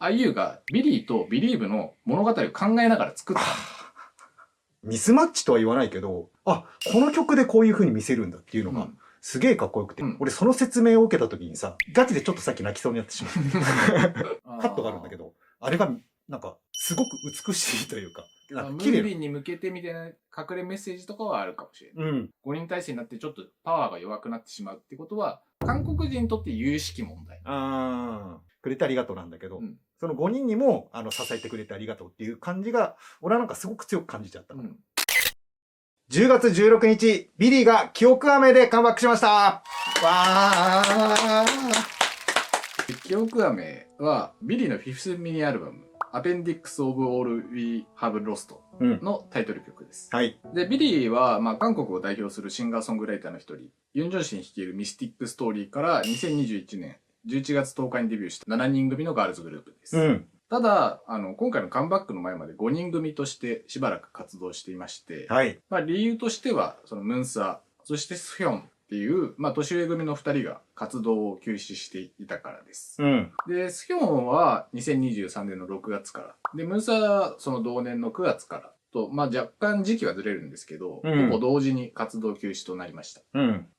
IU がビリーとビリーブの物語を考えながら作った。ミスマッチとは言わないけど、あ、この曲でこういう風に見せるんだっていうのが、すげえかっこよくて、俺その説明を受けた時にさ、ガチでちょっとさっき泣きそうになってしまって。カットがあるんだけど、あれが、なんか、すごく美しいというか、なんかムービーに向けてみたいな隠れメッセージとかはあるかもしれない。5人体制になってちょっとパワーが弱くなってしまうってことは、韓国人にとって有識問題。くれてありがとうなんだけど、その5人にも支えてくれてありがとうっていう感じが、俺はなんかすごく強く感じちゃった。10月16日、ビリーが記憶飴でカムバックしました。わー。記憶飴はビリーのフィフスミニアルバム、アペンディックス・オブ・オール・ウィ・ハブ・ロストのタイトル曲です。はい。で、ビリーは、韓国を代表するシンガーソングライターの一人、ユン・ジョンシン率いるミスティック・ストーリーから2021年11月10日にデビューした7人組のガールズグループです。ただ、今回のカムバックの前まで5人組としてしばらく活動していまして、はい。理由としては、そのムンサー、そしてスヒョンっていう、年上組の2人が活動を休止していたからです。で、スヒョンは2023年の6月から、で、ムンサーはその同年の9月からと、若干時期はずれるんですけど、ほぼ同時に活動休止となりました。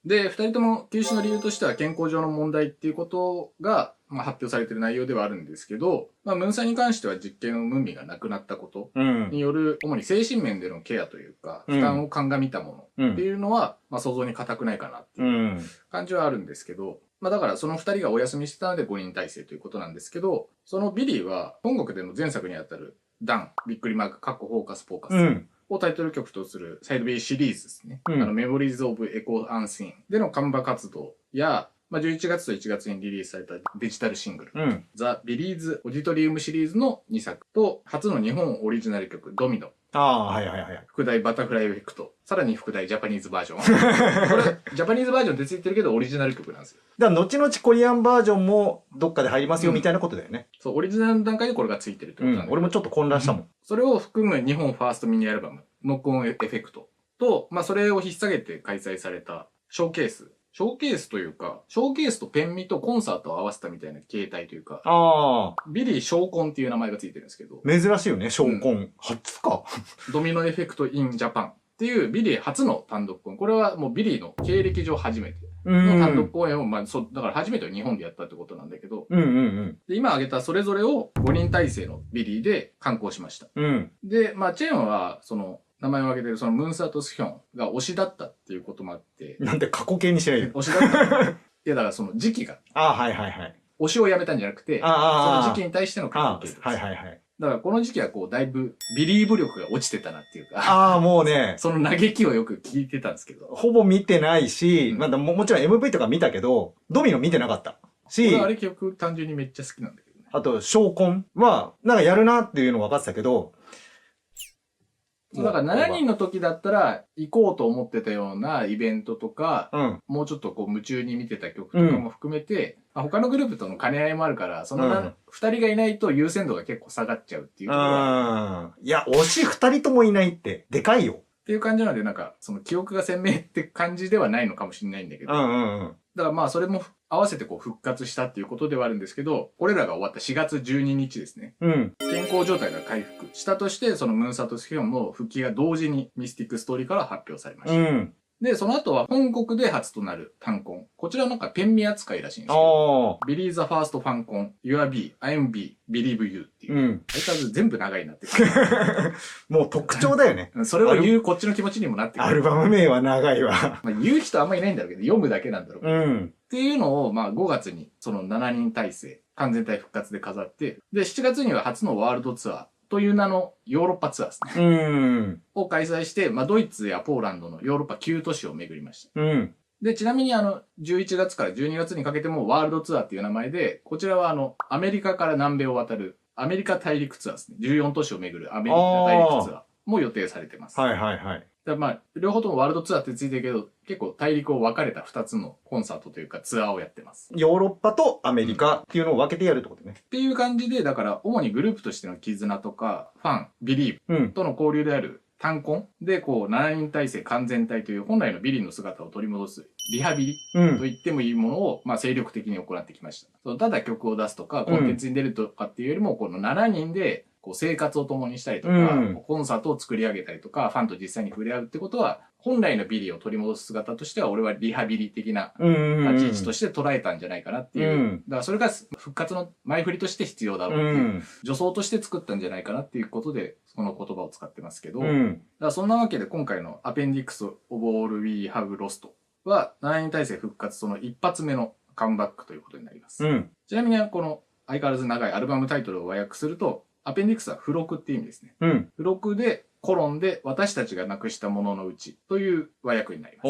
で、2人とも休止の理由としては健康上の問題っていうことが、発表されている内容ではあるんですけど、ムンサーに関しては実験無味がなくなったことによる、主に精神面でのケアというか、負担を鑑みたものっていうのは、想像に難くないかなっていう感じはあるんですけど、だからその2人がお休みしてたので5人体制ということなんですけど、そのビリーは本国での前作にあたるダン、びっくりマーク、カッコフォーカス、フォーカスをタイトル曲とするサイド B シリーズですね。メモリーズ・オブ・エコー・アンシーンでのカムバ活動や、11月と1月にリリースされたデジタルシングル、ザ・ビリーズ・オディトリウムシリーズの2作と、初の日本オリジナル曲、ドミノ。副題バタフライエフェクト。さらに副題ジャパニーズバージョン。これ、ジャパニーズバージョンってついてるけど、オリジナル曲なんですよ。だから、後々コリアンバージョンもどっかで入りますよみたいなことだよね。そう、オリジナルの段階でこれがついてるってことなんだけど、俺もちょっと混乱したもん。それを含む日本ファーストミニアルバム、ノックオンエフェクトと、それを引っ提げて開催されたショーケース。ショーケースというか、ショーケースとペンミとコンサートを合わせたみたいな形態というか、ビリー・ショーコンっていう名前がついてるんですけど。珍しいよね、ショーコン。初か。ドミノエフェクト・イン・ジャパンっていうビリー初の単独公演。これはもうビリーの経歴上初めての単独公演を、だから初めて日本でやったってことなんだけど、で今挙げたそれぞれを5人体制のビリーで刊行しました。で、チェーンは、その、名前を挙げてるそのムンサーとスヒョンが推しだったっていうこともあって。なんで過去形にしないで。推しだった。いや、だからその時期が。推しをやめたんじゃなくて、その時期に対しての過去形です。だからこの時期はだいぶビリーブ力が落ちてたなっていうか。もうね。その嘆きをよく聞いてたんですけど。ほぼ見てないし、もちろん MV とか見たけど、ドミノ見てなかったし。俺あれ曲単純にめっちゃ好きなんだけどね。あと、ショーコンは、なんかやるなっていうの分かってたけど、だから7人の時だったら行こうと思ってたようなイベントとか、もうちょっと夢中に見てた曲とかも含めて、他のグループとの兼ね合いもあるから、その2人がいないと優先度が結構下がっちゃうっていうところは。いや、推し2人ともいないってでかいよ。っていう感じなので、その記憶が鮮明って感じではないのかもしれないんだけど。だからそれも合わせて復活したっていうことではあるんですけど、これらが終わった4月12日ですね。健康状態が回復したとして、そのムンサとスヒョンの復帰が同時にミスティックストーリーから発表されました。で、その後は本国で初となる単婚。こちらなんかペンミ扱いらしいんですけど、Believe the First Fan Con, Your B, I'm B, Believe You っていう。相変わらず全部長いなってもう特徴だよね。それを言うこっちの気持ちにもなってくる。アルバム名は長いわ。言う人あんまりいないんだろうけど、読むだけなんだろう。っていうのを、5月にその7人体制、完全体復活で飾って、で、7月には初のワールドツアー。という名のヨーロッパツアーですね。を開催して、ドイツやポーランドのヨーロッパ9都市を巡りました。で、ちなみに11月から12月にかけてもワールドツアーっていう名前で、こちらはアメリカから南米を渡るアメリカ大陸ツアーですね。14都市を巡るアメリカ大陸ツアーも予定されてます。両方ともワールドツアーってついてるけど、結構大陸を分かれた2つのコンサートというかツアーをやってます。ヨーロッパとアメリカっていうのを分けてやるってことね。っていう感じで、だから主にグループとしての絆とか、ファン、ビリーブとの交流である単婚でこう7人体制完全体という本来のビリーの姿を取り戻すリハビリと言ってもいいものを、まあ、精力的に行ってきました。ただ曲を出すとかコンテンツに出るとかっていうよりも、この7人でこう生活を共にしたりとか、コンサートを作り上げたりとか、ファンと実際に触れ合うってことは、本来のビリーを取り戻す姿としては、俺はリハビリ的な立ち位置として捉えたんじゃないかなっていう。だからそれが復活の前振りとして必要だろうっていう、助走として作ったんじゃないかなっていうことで、この言葉を使ってますけど、だからそんなわけで今回のアペンディクス・オブ・オール・ウィー・ハブ・ロストは、7人体制復活その一発目のカムバックということになります。ちなみにこの相変わらず長いアルバムタイトルを和訳すると、アペンディクスは付録っていう意味ですね。付録で、コロンで私たちがなくしたもののうちという和訳になります。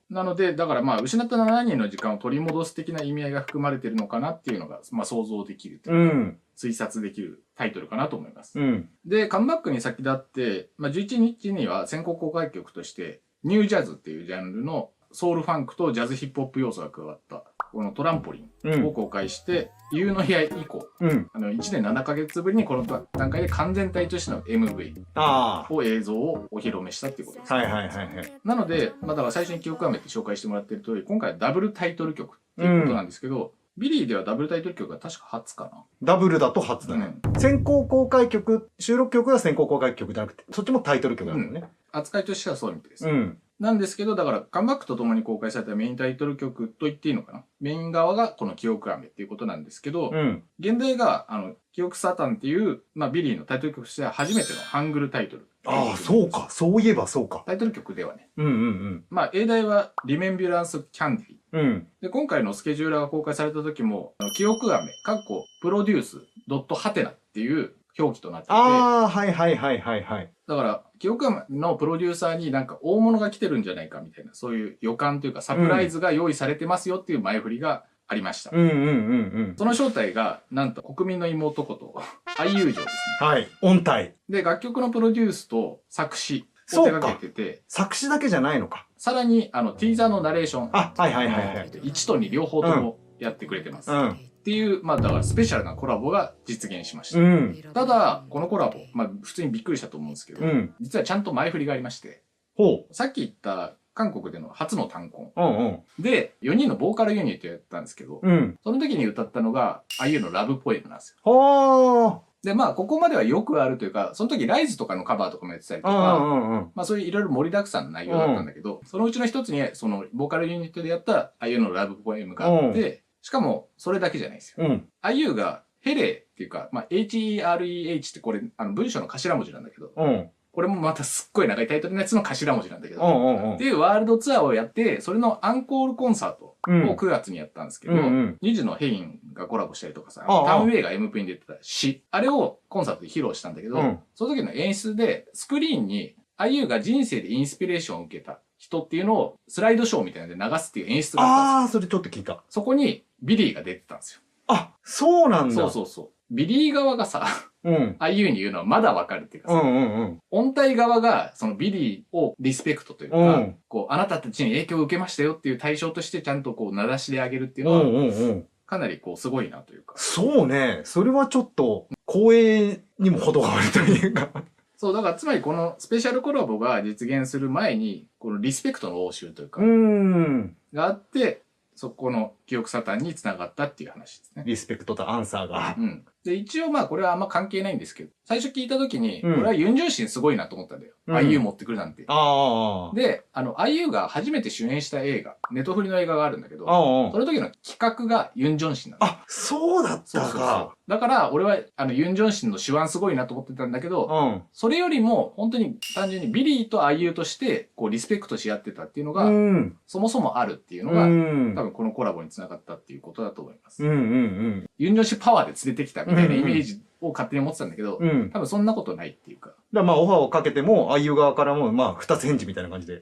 なので、だからまあ、失った7人の時間を取り戻す的な意味合いが含まれているのかなっていうのが、まあ想像できるというか、推察できるタイトルかなと思います。で、カムバックに先立って、まあ11日には先行公開曲として、ニュージャズっていうジャンルのソウルファンクとジャズヒップホップ要素が加わった、このトランポリンを公開して、冬の部屋以降、1年7ヶ月ぶりにこの段階で完全体としての MV 映像をお披露目したっていうことです。なので、まあだから最初に記憶飴って紹介してもらってる通り、今回はダブルタイトル曲っていうことなんですけど、ビリーではダブルタイトル曲が確か初かな。ダブルだと初だね。先行公開曲、収録曲が先行公開曲じゃなくて、そっちもタイトル曲なんだよね。扱いとしてはそういう意味です。なんですけど、だから、カムバックとともに公開されたメインタイトル曲と言っていいのかな。メイン側がこの記憶飴っていうことなんですけど、現代が、記憶サタンっていう、まあ、ビリーのタイトル曲としては初めてのハングルタイトル。ああ、そうか。そういえばそうか。タイトル曲ではね。まあ、英題は、リメンビュランス・キャンディ。で、今回のスケジューラーが公開された時も、記憶飴、プロデュース、ドットハテナっていう表記となってて。ああ、だから、記憶飴のプロデューサーになんか大物が来てるんじゃないかみたいな、そういう予感というかサプライズが用意されてますよっていう前振りがありました。その正体が、なんと国民の妹こと、愛友情ですね。はい。音体。で、楽曲のプロデュースと作詞を手掛けてて、作詞だけじゃないのか。さらに、ティーザーのナレーション。1と2両方ともやってくれてます。っていう、まあだからスペシャルなコラボが実現しました。ただ、このコラボ、まあ普通にびっくりしたと思うんですけど、実はちゃんと前振りがありまして、さっき言った韓国での初の単婚で、4人のボーカルユニットやったんですけど、その時に歌ったのが、IUのラブポエムなんですよ。で、まあ、ここまではよくあるというか、その時ライズとかのカバーとかもやってたりとか、まあそういういろいろ盛りだくさんの内容だったんだけど、そのうちの一つに、そのボーカルユニットでやった IUのラブポエムがあって、しかも、それだけじゃないですよ。IU が、ヘレっていうか、まあ、HEREH ってこれ、文章の頭文字なんだけど、これもまたすっごい長いタイトルのやつの頭文字なんだけど、っていうワールドツアーをやって、それのアンコールコンサートを9月にやったんですけど、2時のヘインがコラボしたりとかさ、タウンウェイが MP に出てたし、あれをコンサートで披露したんだけど、その時の演出で、スクリーンに IU が人生でインスピレーションを受けた人っていうのをスライドショーみたいなので流すっていう演出があったんですよ。それちょっと聞いた。そこにビリーが出てたんですよ。あ、そうなんだ。そう。ビリー側がさ、IU に言うのはまだわかるっていうかさ、音体側がそのビリーをリスペクトというか、こう、あなたたちに影響を受けましたよっていう対象としてちゃんとこう、名指しであげるっていうのは、かなりこう、すごいなというか。そうね。それはちょっと、光栄にも程があるというか。そう、だからつまりこのスペシャルコラボが実現する前に、このリスペクトの応酬というか、があって、そこの記憶サタンに繋がったっていう話ですね。リスペクトとアンサーが。で、一応まあこれはあんま関係ないんですけど、最初聞いた時に、これはユンジョンシンすごいなと思ったんだよ。IU 持ってくるなんて。で、IU が初めて主演した映画、ネトフリの映画があるんだけど、その時の企画がユンジョンシンなんだ。あ、そうだったか。だから、俺は、ユンジョンシンの手腕すごいなと思ってたんだけど、それよりも、本当に単純にビリーと IU として、こう、リスペクトし合ってたっていうのが、そもそもあるっていうのが、多分このコラボにつながったっていうことだと思います。ユンジョンシンパワーで連れてきたみたいなイメージを勝手に思ってたんだけど、多分そんなことないっていうか。まあ、オファーをかけても、IU 側からも、まあ、二つ返事みたいな感じで、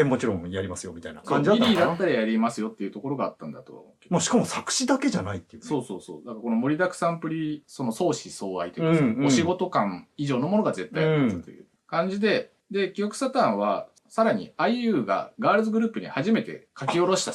もちろんやりますよ、みたいな感じだった。ビリーだったらやりますよっていうところがあったんだと思うけど。まあ、しかも作詞だけじゃないっていう、そう。だからこの盛りだくさんプリ、その相思相愛というか、お仕事感以上のものが絶対あったという感じで、で、記憶サターンは、さらに IU がガールズグループに初めて書き下ろした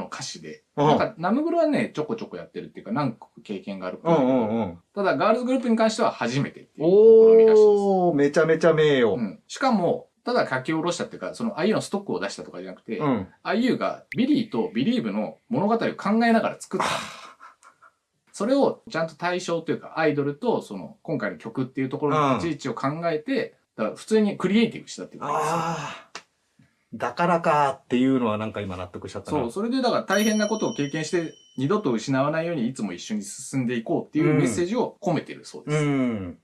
歌詞で、なんかナムグルはね、ちょこちょこやってるっていうか何個か経験があるっぽいけど、ただガールズグループに関しては初めてっていう試みらしいです。おー、めちゃめちゃ名誉。しかも、ただ書き下ろしたっていうか、その IU のストックを出したとかじゃなくて、IU がビリーとビリーブの物語を考えながら作った。それをちゃんと対象というか、アイドルとその今回の曲っていうところの立ち位置を考えて、だから普通にクリエイティブしたっていうことですよ。だからかっていうのはなんか今納得しちゃったな。そう、それでだから大変なことを経験して二度と失わないようにいつも一緒に進んでいこうっていうメッセージを込めてるそうです。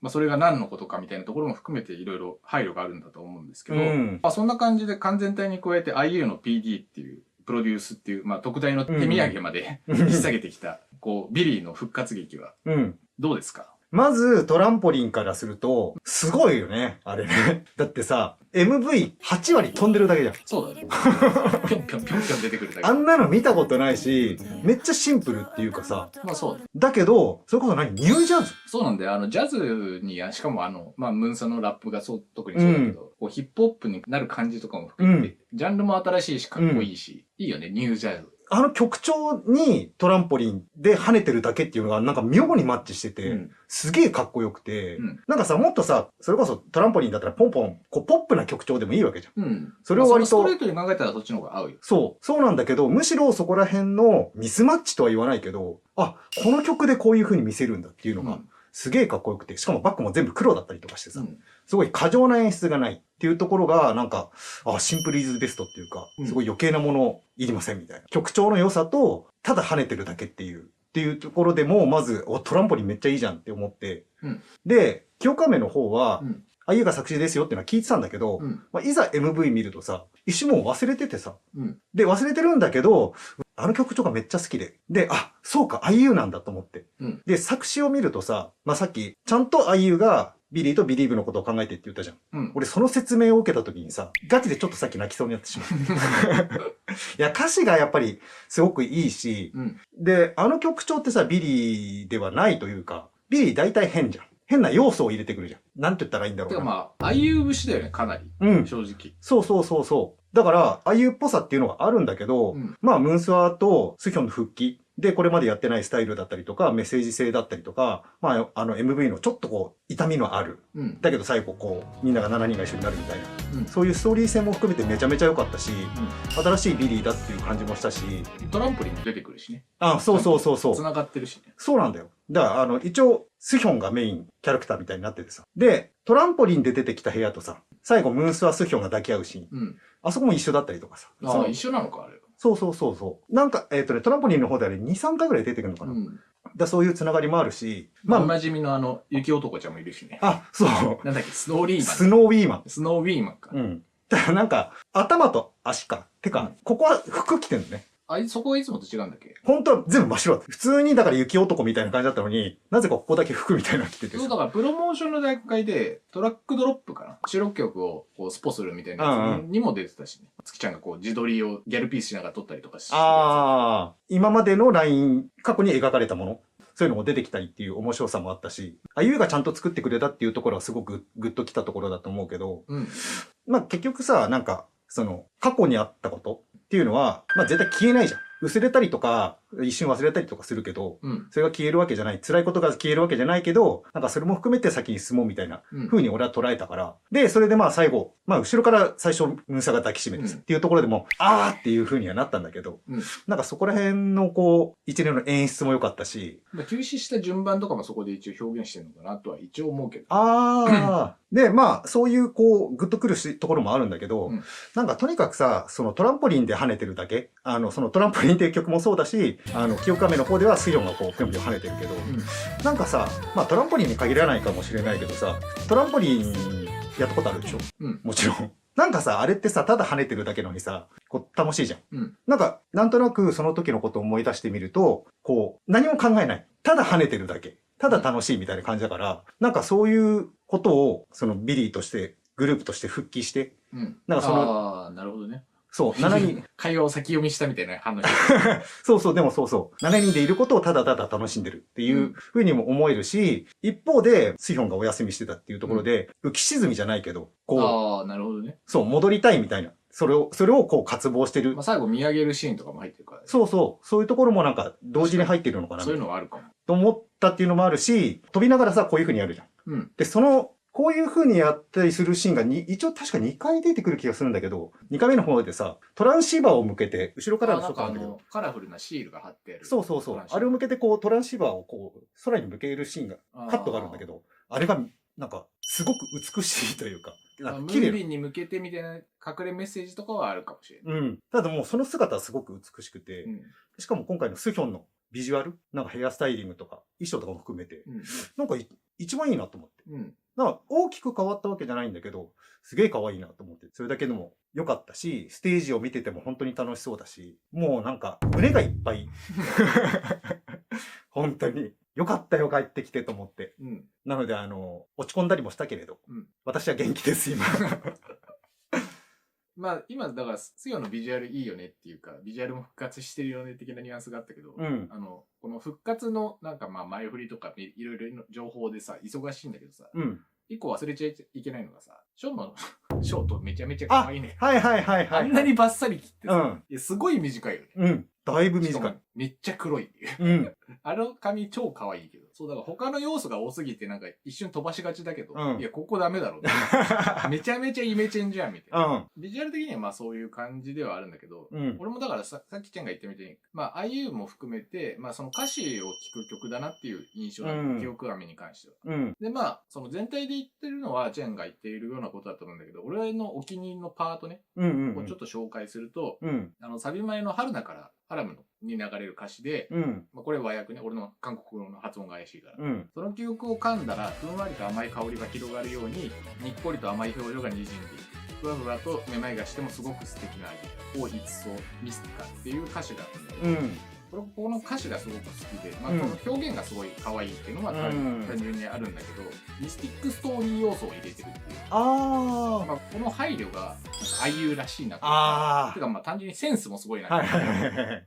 まあそれが何のことかみたいなところも含めていろいろ配慮があるんだと思うんですけど、まあそんな感じで完全体に加えて IU の PD っていうプロデュースっていう、まあ特大の手土産まで引っ提げてきた、こう、ビリーの復活劇は、どうですか？まず、トランポリンからすると、すごいよね、あれね。だってさ、MV8 割飛んでるだけじゃん。そうだね。ぴょんぴょんぴょんぴょん出てくるだけ。あんなの見たことないし、めっちゃシンプルっていうかさ。まあそう。だけど、それこそニュージャズ？そうなんだよ。ジャズに、しかもまあ、ムンサのラップが特にそうだけど、こうヒップホップになる感じとかも含めて、ジャンルも新しいし、かっこいいし、いいよね、ニュージャズ。あの曲調にトランポリンで跳ねてるだけっていうのがなんか妙にマッチしてて、すげえかっこよくて、なんかさ、もっとさ、それこそトランポリンだったらポンポン、こうポップな曲調でもいいわけじゃん。それを割と。ストレートに考えたらそっちの方が合うよ。そうなんだけど、むしろそこら辺のミスマッチとは言わないけど、この曲でこういう風に見せるんだっていうのが、すげえかっこよくて、しかもバックも全部黒だったりとかしてさ、すごい過剰な演出がないっていうところが、なんか、シンプルイズベストっていうか、すごい余計なものいりませんみたいな。曲調の良さと、ただ跳ねてるだけっていうところでも、まず、トランポリンめっちゃいいじゃんって思って。で、清亀の方は、IU が作詞ですよっていうのは聞いてたんだけど、いざ MV 見るとさ、一瞬もう忘れててさ、で、忘れてるんだけど、あの曲とかめっちゃ好きで。で、そうか、IU なんだと思って。で、作詞を見るとさ、さっき、ちゃんと IU がビリーとビリーブのことを考えてって言ったじゃん。俺その説明を受けた時にさ、ガチでちょっとさっき泣きそうになってしまう。いや、歌詞がやっぱりすごくいいし、で、あの曲調ってさ、ビリーではないというか、ビリー大体変じゃん。変な要素を入れてくるじゃん。なんて言ったらいいんだろうな。てかまあ、IU 節だよね、かなり。正直。そう。だから、IU っぽさっていうのがあるんだけど、まあ、ムンスワとスヒョンの復帰で、これまでやってないスタイルだったりとか、メッセージ性だったりとか、まあ、MV のちょっとこう、痛みのある。だけど最後こう、みんなが7人が一緒になるみたいな。そういうストーリー性も含めてめちゃめちゃ良かったし、新しいビリーだっていう感じもしたし。トランポリンも出てくるしね。そう。繋がってるしね。そうなんだよ。だから、一応、スヒョンがメインキャラクターみたいになっててさ。で、トランポリンで出てきた部屋とさ、最後ムーンスはスヒョンが抱き合うシーン。あそこも一緒だったりとかさ。一緒なのか、あれ。そう。なんか、トランポリンの方であれ2、3回ぐらい出てくるのかな。そういうつながりもあるし。まあ、おなじみの雪男ちゃんもいるしね。そう。なんだっけ、スノーウィーマン。スノーウィーマンか。だからなんか、頭と足か。てか、ここは服着てんのね。そこはいつもと違うんだっけ？本当は全部真っ白だった。普通にだから雪男みたいな感じだったのに、なぜかここだけ服みたいなの着てて。そう、だからプロモーションの段階で、トラックドロップかな？収録曲をこうスポするみたいなやつにも出てたしね。月ちゃんがこう自撮りをギャルピースしながら撮ったりとかして。今までのライン、過去に描かれたもの。そういうのも出てきたりっていう面白さもあったし、IU がちゃんと作ってくれたっていうところはすごくグッときたところだと思うけど、まあ結局さ、なんか、過去にあったことっていうのは、まあ絶対消えないじゃん。薄れたりとか、一瞬忘れたりとかするけど、それが消えるわけじゃない。辛いことが消えるわけじゃないけど、なんかそれも含めて先に進もうみたいな風に俺は捉えたから。で、それでまあ最後、まあ後ろから最初、ムンサが抱きしめてっていうところでも、っていう風にはなったんだけど、なんかそこら辺のこう、一連の演出も良かったし。休止した順番とかもそこで一応表現してるのかなとは一応思うけど。で、まあ、そういうこう、グッとくるところもあるんだけど、なんかとにかくさ、そのトランポリンで跳ねてるだけ、そのトランポリンっていう曲もそうだし、清亀の方ではスヨンがこう、ぴょんぴょん跳ねてるけど、なんかさ、まあトランポリンに限らないかもしれないけどさ、トランポリンやったことあるでしょ？もちろん。なんかさ、あれってさ、ただ跳ねてるだけのにさ、こう、楽しいじゃん。なんか、なんとなくその時のことを思い出してみると、こう、何も考えない。ただ跳ねてるだけ。ただ楽しいみたいな感じだから、なんかそういうことを、そのビリーとして、グループとして復帰して、なんかなるほどね。そう、7人。会話を先読みしたみたいな話。そうそう、でもそうそう。7人でいることをただただ楽しんでるっていうふうにも思えるし、一方で、スヒョンがお休みしてたっていうところで、浮き沈みじゃないけど、こう、ああ、なるほどね。そう、戻りたいみたいな。それをこう渇望してる。まあ、最後見上げるシーンとかも入ってるからね。そうそう。そういうところもなんか同時に入ってるのかな。そういうのはあるかも。と思ったっていうのもあるし、飛びながらさ、こういう風にやるじゃん。うん。で、こういう風にやったりするシーンが一応確か2回出てくる気がするんだけど、2回目の方でさ、トランシーバーを向けて、後ろからのショットなんだけど。カラフルなシールが貼ってある。そうそうそう。あれを向けてこう、トランシーバーをこう、空に向けるシーンが、カットがあるんだけど、あれが、なんか、すごく美しいというか、なんか綺麗。ムービーに向けてみたいな隠れメッセージとかはあるかもしれない。うん。ただもうその姿はすごく美しくて、うん、しかも今回のスヒョンのビジュアル、なんかヘアスタイリングとか、衣装とかも含めて、なんか一番いいなと思って。なんか大きく変わったわけじゃないんだけど、すげえ可愛いなと思って、それだけでも良かったし、ステージを見てても本当に楽しそうだし、もうなんか胸がいっぱい。本当に。よかったよ、帰ってきてと思って。なので、落ち込んだりもしたけれど、私は元気です、今。まあ、今、だから、スヨのビジュアルいいよねっていうか、ビジュアルも復活してるよね的なニュアンスがあったけど、この復活の、なんかまあ、前振りとか、いろいろ情報でさ、忙しいんだけどさ、一個忘れちゃいけないのがさ、ショーのショートめちゃめちゃ可愛いね。はいはいはいはい。あんなにバッサリ切ってさ、すごい短いよね。だいぶ短い。めっちゃ黒いっていう。あの髪超可愛いけど。そう、だから他の要素が多すぎてなんか一瞬飛ばしがちだけど、いや、ここダメだろ。めちゃめちゃイメチェンじゃん、みたいな。ビジュアル的にはまあそういう感じではあるんだけど、俺もだからさっきちゃんが言ったみたいに、まあ IU も含めて、まあその歌詞を聴く曲だなっていう印象なんだ、記憶飴に関しては。で、まあ、その全体で言ってるのは、チェンが言っているようなことだと思うんだけど、俺のお気に入りのパートね、をちょっと紹介すると、サビ前の春だからハラムに流れる歌詞で、まあこれ和訳ね、俺の韓国語の発音が怪しいから、その記憶を噛んだら、ふんわりと甘い香りが広がるように、にっこりと甘い表情が滲んでいく。ふわふわとめまいがしてもすごく素敵な味を一層ミスティカっていう歌詞があるんだけど、この歌詞がすごく好きで、まあ、この表現がすごい可愛いっていうのは単純にあるんだけど、ミスティックストーリー要素を入れてるっていう。まあ、この配慮が、IU らしいなとか、てかまあ単純にセンスもすごいな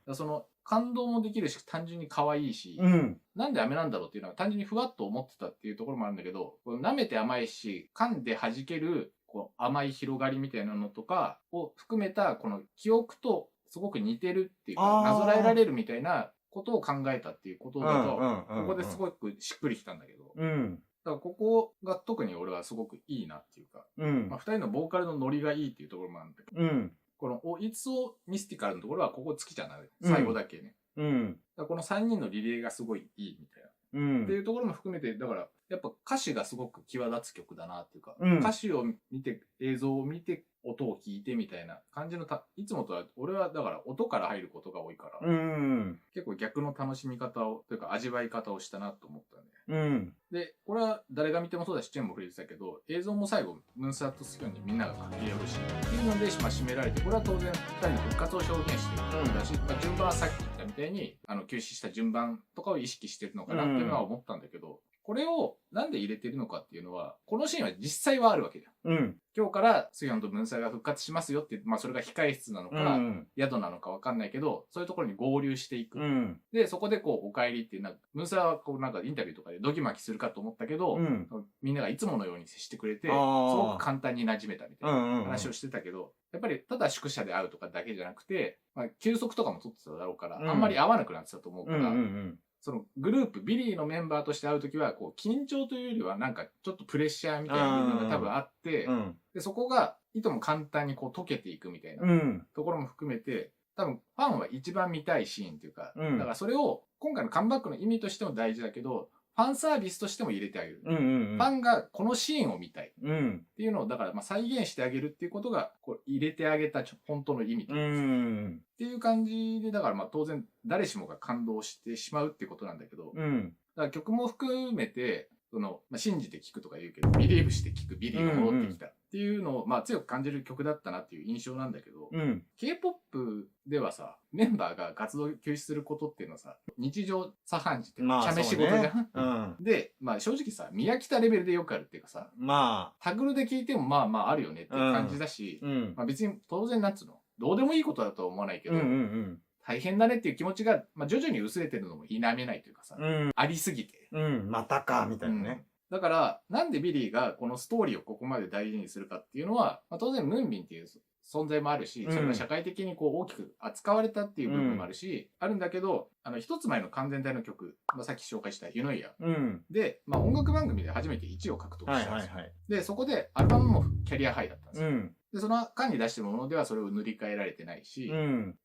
と。その感動もできるし、単純に可愛いし、なんで飴なんだろうっていうのは単純にふわっと思ってたっていうところもあるんだけど、舐めて甘いし、噛んで弾けるこう甘い広がりみたいなのとかを含めた、この記憶とすごく似てるっていうか、なぞらえられるみたいなことを考えたっていうことだと、ここですごくしっくりきたんだけど、だからここが特に俺はすごくいいなっていうか、まあ、2人のボーカルのノリがいいっていうところもあるんだけど、この「It's so mystical」のところはここ好きじゃない、最後だけね。だからこの3人のリレーがすごいいいみたいな。っていうところも含めて、だからやっぱ歌詞がすごく際立つ曲だなっていうか、歌詞を見て、映像を見て、音を聞いてみたいな感じのいつもとは、俺はだから音から入ることが多いから、結構逆の楽しみ方を、というか味わい方をしたなと思ったね。で、これは誰が見てもそうだし、チェンも触れてたけど、映像も最後、ムーンサーとスキョンにみんなが駆け寄るし、っていうので、まあ、締められて、これは当然、2人の復活を表現してるんだし、まあ、順番はさっき言ったみたいに、休止した順番とかを意識してるのかなっていうのは思ったんだけど、これをなんで入れてるのかっていうのは、このシーンは実際はあるわけじゃん。今日からスヒョンとムンサイが復活しますよって、まあそれが控え室なのか、宿なのかわかんないけど、そういうところに合流していく。で、そこでこう、お帰りっていう、なんか、ムンサイはこうなんかインタビューとかでドギマキするかと思ったけど、みんながいつものように接してくれて、すごく簡単に馴染めたみたいな話をしてたけど、やっぱりただ宿舎で会うとかだけじゃなくて、まあ休息とかも取ってただろうから、あんまり会わなくなってたと思うから、そのグループ、ビリーのメンバーとして会うときは、こう、緊張というよりは、なんか、ちょっとプレッシャーみたいなのが多分あって、で、そこが、いとも簡単にこう、溶けていくみたいなところも含めて、多分、ファンは一番見たいシーンというか、だからそれを、今回のカムバックの意味としても大事だけど、ファンサービスとしても入れてあげる。ファンがこのシーンを見たい。っていうのを、だからまあ再現してあげるっていうことが、こう入れてあげた本当の意味というか、っていう感じで、だからまあ当然誰しもが感動してしまうっていうことなんだけど、だから曲も含めて、まあ、信じて聴くとか言うけど、ビリーブして聴く、ビリーが戻ってきたっていうのを、まあ強く感じる曲だったなっていう印象なんだけど、K-POP ではさ、メンバーが活動休止することっていうのはさ、日常茶飯事っていうか、茶飯仕事じゃん。で、まあ正直さ、宮北レベルでよくあるっていうかさ、タグルで聴いてもまあまああるよねっていう感じだし、まあ別に当然なんつうの、どうでもいいことだとは思わないけど、大変だねっていう気持ちが、まあ、徐々に薄れてるのも否めないというかさ、ありすぎて。またか、みたいなね。だから、なんでビリーがこのストーリーをここまで大事にするかっていうのは、まあ、当然ムンビンっていう存在もあるし、それが社会的にこう大きく扱われたっていう部分もあるし、あるんだけど、一つ前の完全体の曲、まあ、さっき紹介したユノイヤで、まあ、音楽番組で初めて1位を獲得したんですよ。で、そこでアルバムもキャリアハイだったんですよ。で、その間に出してるものではそれを塗り替えられてないし、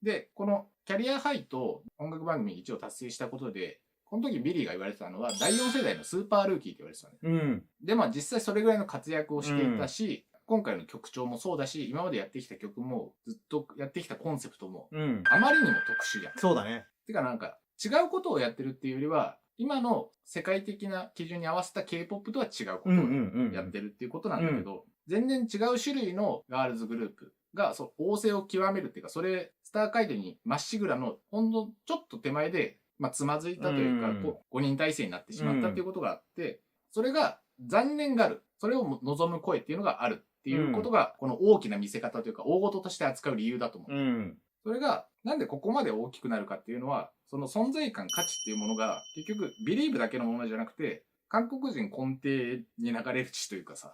で、このキャリアハイと音楽番組1位を達成したことで、この時ビリーが言われてたのは第4世代のスーパールーキーって言われてたね。で、まあ実際それぐらいの活躍をしていたし、今回の曲調もそうだし、今までやってきた曲も、ずっとやってきたコンセプトも、あまりにも特殊じゃん。そうだね。てかなんか、違うことをやってるっていうよりは、今の世界的な基準に合わせた K-POP とは違うことをやってるっていうことなんだけど、全然違う種類のガールズグループが、王政を極めるっていうか、それ、スター街道にまっしぐらの、ほんのちょっと手前で、まあ、つまずいたというか、5人体制になってしまったっていうことがあって、それが残念がある。それを望む声っていうのがあるっていうことが、この大きな見せ方というか、大事として扱う理由だと思う。それが、なんでここまで大きくなるかっていうのは、その存在感、価値っていうものが、結局、ビリーブだけのものじゃなくて、韓国人根底に流れる地というかさ、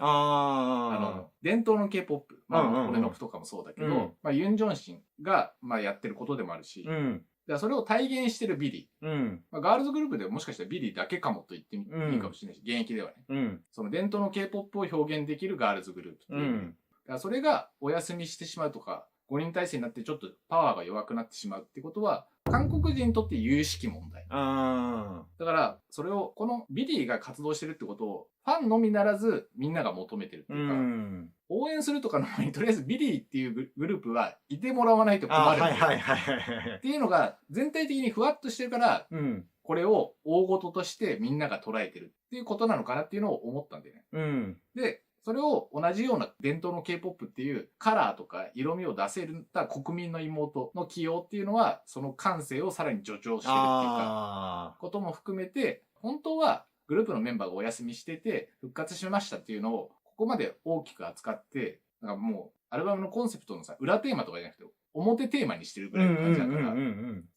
伝統の K-POP、まあ、俺のプとかもそうだけど、まあ、ユン・ジョンシンが、まあ、やってることでもあるし、それを体現してるビリー。まあ、ガールズグループではもしかしたらビリーだけかもと言っていいかもしれないし、現役ではね。その伝統の K-POP を表現できるガールズグループっていう。だからそれがお休みしてしまうとか、5人体制になってちょっとパワーが弱くなってしまうってことは、韓国人にとって有識問題。だから、それを、このビリーが活動してるってことを、ファンのみならずみんなが求めてるっていうか、応援するとかの前に、とりあえずビリーっていうグループはいてもらわないと困る。っていうのが全体的にふわっとしてるから、これを大事としてみんなが捉えてるっていうことなのかなっていうのを思ったんだよね。で、それを同じような伝統の K-POP っていうカラーとか色味を出せた国民の妹の起用っていうのは、その感性をさらに助長してるっていうか、ことも含めて、本当はグループのメンバーがお休みしてて復活しましたっていうのをここまで大きく扱って、なんかもうアルバムのコンセプトのさ、裏テーマとかじゃなくて表テーマにしてるぐらいの感じだから、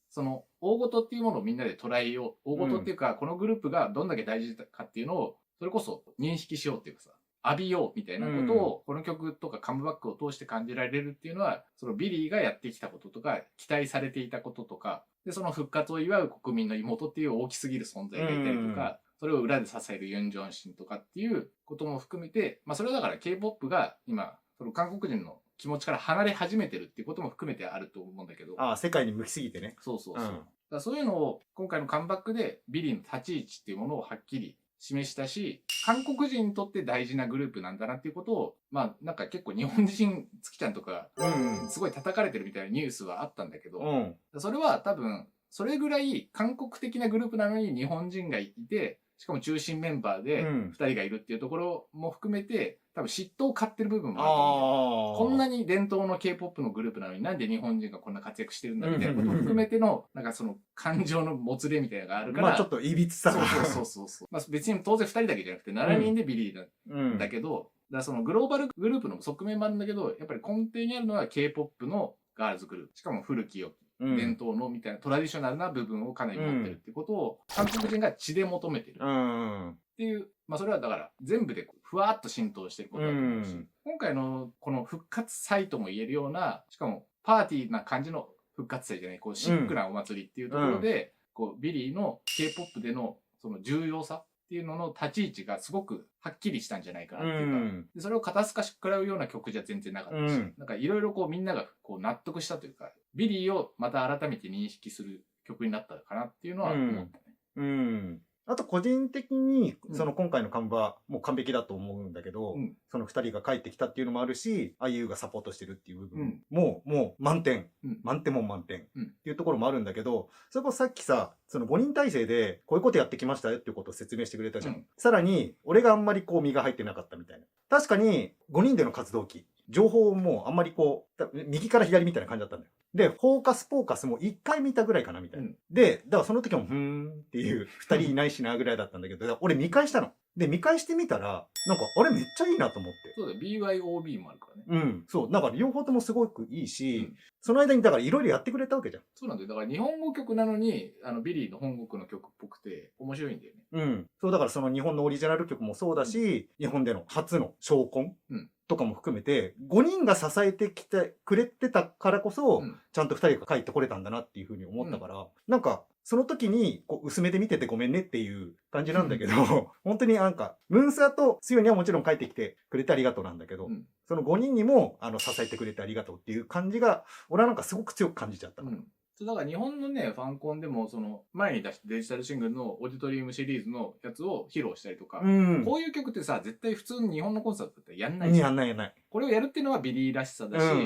その大事っていうものをみんなで捉えよう。大事っていうか、このグループがどんだけ大事かっていうのを、それこそ認識しようっていうかさ、浴びようみたいなことを、この曲とかカムバックを通して感じられるっていうのは、そのビリーがやってきたこととか、期待されていたこととか、で、その復活を祝う国民の妹っていう大きすぎる存在がいたりとか、それを裏で支えるユン・ジョンシンとかっていうことも含めて、まあそれはだから K-POP が今、その韓国人の気持ちから離れ始めてるっていうことも含めてあると思うんだけど。世界に向きすぎてね。そう。だそういうのを今回のカムバックでビリーの立ち位置っていうものをはっきり示したし、韓国人にとって大事なグループなんだなっていうことを、まあなんか結構日本人月ちゃんとか、すごい叩かれてるみたいなニュースはあったんだけど、それは多分、それぐらい韓国的なグループなのに日本人がいて、しかも中心メンバーで2人がいるっていうところも含めて、多分嫉妬を買ってる部分もあると思う。こんなに伝統の K-POP のグループなのになんで日本人がこんな活躍してるんだみたいなことを含めての、なんかその感情のもつれみたいなのがあるから。まあちょっといびつさが。そう。まあ別に当然2人だけじゃなくて7人でビリーだけど、だからそのグローバルグループの側面もあるんだけど、やっぱり根底にあるのは K-POP のガールズグループ。しかも古き良き。伝統のみたいなトラディショナルな部分をかなり持ってるってことを韓国人が血で求めてるっていう、まあそれはだから全部でふわっと浸透してることだと思うし、今回のこの復活祭とも言えるような、しかもパーティーな感じの復活祭じゃない、こうシックなお祭りっていうところで、こうビリーの K-POP でのその重要さっていうのの立ち位置がすごくはっきりしたんじゃないかなっていうか、でそれを肩透かし食らうような曲じゃ全然なかったし、なんかいろいろこうみんながこう納得したというか、ビリーをまた改めて認識する曲になったかなっていうのは思ったね。あと個人的に、その今回のカムバもう完璧だと思うんだけど、その2人が帰ってきたっていうのもあるし、IU がサポートしてるっていう部分も、もう満点。満点も満点。っていうところもあるんだけど、それこそさっきさ、その5人体制でこういうことやってきましたよっていうことを説明してくれたじゃん。さらに、俺があんまりこう身が入ってなかったみたいな。確かに5人での活動期、情報もあんまりこう、右から左みたいな感じだったんだよ。で、フォーカスポーカスも1回見たぐらいかなみたいな。で、だからその時も、っていう、2人いないしなぐらいだったんだけど、俺見返したの。で、見返してみたら、なんか、あれめっちゃいいなと思って。そうだよ、BYOB もあるからね。うん。そう。だから両方ともすごくいいし、うんその間にだからいろいろやってくれたわけじゃん。そうなんだよ。だから日本語曲なのに、ビリーの本国の曲っぽくて面白いんだよね。うん。そう、だからその日本のオリジナル曲もそうだし、日本での初のショーコンとかも含めて、5人が支えてきてくれてたからこそ、ちゃんと2人が帰ってこれたんだなっていうふうに思ったから、なんか、その時にこう薄めで見ててごめんねっていう感じなんだけど、本当になんか、ムンサーとスヨにはもちろん帰ってきてくれてありがとうなんだけど、その5人にも支えてくれてありがとうっていう感じが、俺はなんかすごく強く感じちゃったから。そうだから日本のね、ファンコンでも、その前に出したデジタルシングルのオーディトリウムシリーズのやつを披露したりとか、こういう曲ってさ、絶対普通の日本のコンサートだったらやんないじゃん。やんない。これをやるっていうのはビリーらしさだし、だか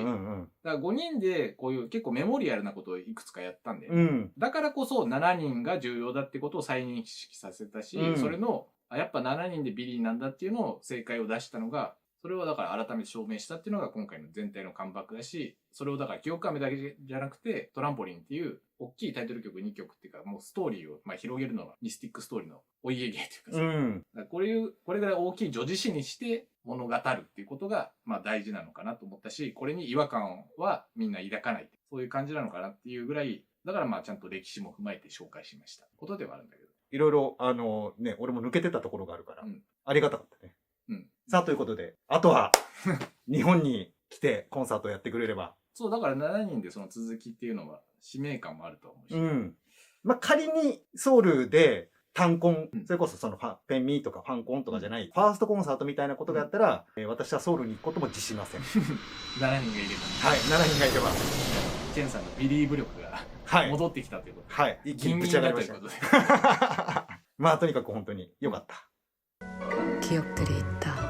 ら5人でこういう結構メモリアルなことをいくつかやったんだよね。だからこそ7人が重要だってことを再認識させたし、それの、やっぱ7人でビリーなんだっていうのを正解を出したのが、それをだから改めて証明したっていうのが今回の全体のカムバックだし、それをだから記憶飴だけじゃなくて、トランポリンっていう大きいタイトル曲2曲っていうか、もうストーリーを広げるのがミスティックストーリーのお家芸というかさ、これぐらい大きい叙事詩にして物語るっていうことが大事なのかなと思ったし、これに違和感はみんな抱かない。そういう感じなのかなっていうぐらい、だからちゃんと歴史も踏まえて紹介しましたことではあるんだけど。いろいろ俺も抜けてたところがあるから、ありがたかったね。さあ、ということで、あとは、日本に来てコンサートをやってくれれば。そう、だから7人でその続きっていうのは、使命感もあると思うし。仮にソウルで単コン、それこそそのペンミーとかファンコンとかじゃない、ファーストコンサートみたいなことがやったら、私はソウルに行くことも辞しません。7人がいればね。はい、7人がいれば。チェンさんのビリーブ力が戻ってきたということで。はい、一気にぶち上がりました。とにかく本当に良かった。기억들이 있다.